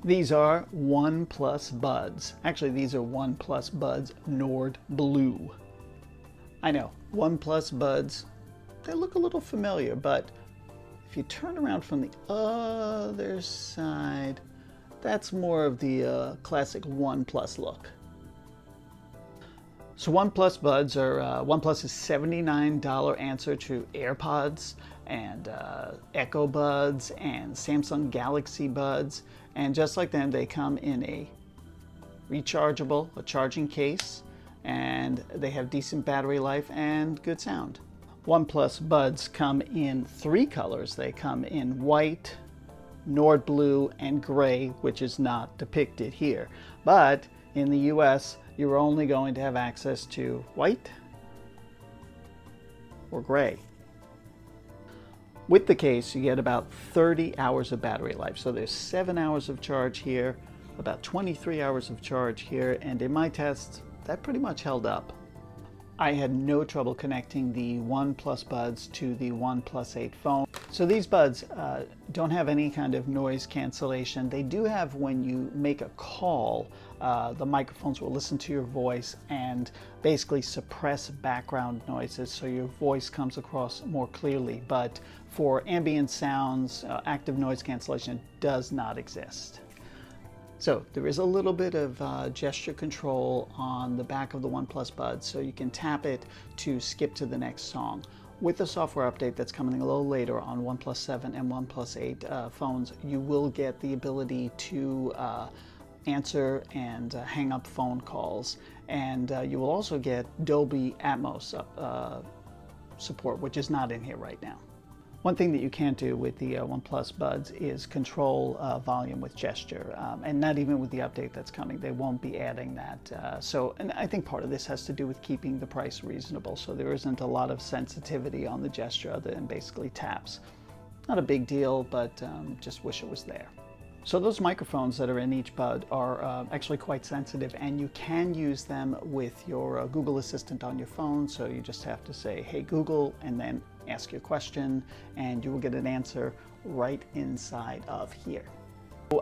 These are OnePlus Buds. Actually, these are OnePlus Buds Nord Blue. I know, OnePlus Buds, they look a little familiar, but if you turn around from the other side, that's more of the classic OnePlus look. So OnePlus Buds are OnePlus's $79 answer to AirPods and Echo Buds and Samsung Galaxy Buds. And just like them, they come in a rechargeable, a charging case, and they have decent battery life and good sound. OnePlus Buds come in 3 colors. They come in white, Nord Blue, and gray, which is not depicted here. But in the US, you're only going to have access to white or gray. With the case, you get about 30 hours of battery life. So there's 7 hours of charge here, about 23 hours of charge here, and in my tests, that pretty much held up. I had no trouble connecting the OnePlus Buds to the OnePlus 8 phone. So these buds don't have any kind of noise cancellation. They do have, when you make a call, the microphones will listen to your voice and basically suppress background noises so your voice comes across more clearly. But for ambient sounds, active noise cancellation does not exist. So there is a little bit of gesture control on the back of the OnePlus Buds, so you can tap it to skip to the next song. With the software update that's coming a little later on OnePlus 7 and OnePlus 8 phones, you will get the ability to answer and hang up phone calls. And you will also get Dolby Atmos support, which is not in here right now. One thing that you can't do with the OnePlus Buds is control volume with gesture, and not even with the update that's coming. They won't be adding that. And I think part of this has to do with keeping the price reasonable, so there isn't a lot of sensitivity on the gesture other than basically taps. Not a big deal, but just wish it was there. So those microphones that are in each bud are actually quite sensitive, and you can use them with your Google Assistant on your phone. So you just have to say, "Hey Google," and then ask your question, and you will get an answer right inside of here.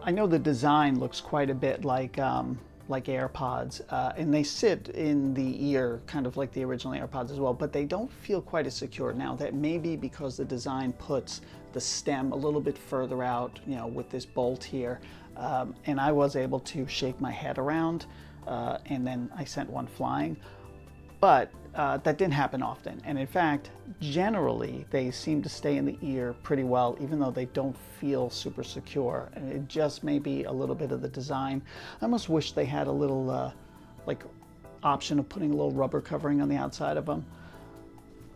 I know the design looks quite a bit like AirPods, and they sit in the ear, kind of like the original AirPods as well, but they don't feel quite as secure. Now, that may be because the design puts the stem a little bit further out, you know, with this bolt here, and I was able to shake my head around, and then I sent one flying. But that didn't happen often, and in fact, generally, they seem to stay in the ear pretty well, even though they don't feel super secure. And it just may be a little bit of the design. I almost wish they had a little, like, option of putting a little rubber covering on the outside of them.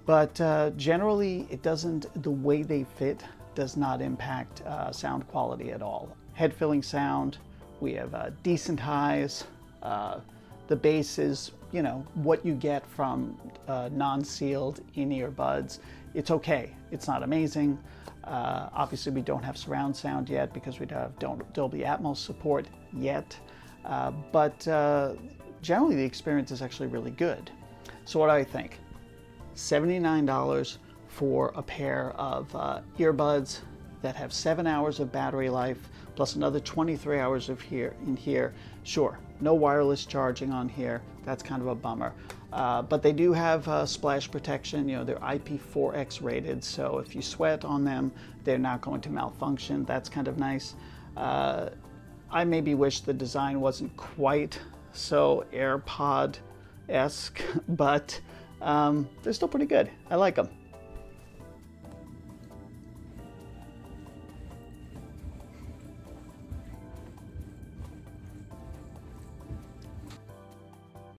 But generally, it doesn't, the way they fit does not impact sound quality at all. Head-filling sound, we have decent highs. The bass is, you know, what you get from non-sealed in-ear buds. It's okay. It's not amazing. Obviously, we don't have surround sound yet because we don't have Dolby Atmos support yet. But generally, the experience is actually really good. So what do I think? $79 for a pair of earbuds that have 7 hours of battery life, plus another 23 hours of in here. Sure, no wireless charging on here. That's kind of a bummer. But they do have splash protection. You know, they're IP4X rated, so if you sweat on them, they're not going to malfunction. That's kind of nice. I maybe wish the design wasn't quite so AirPod-esque, but they're still pretty good. I like them.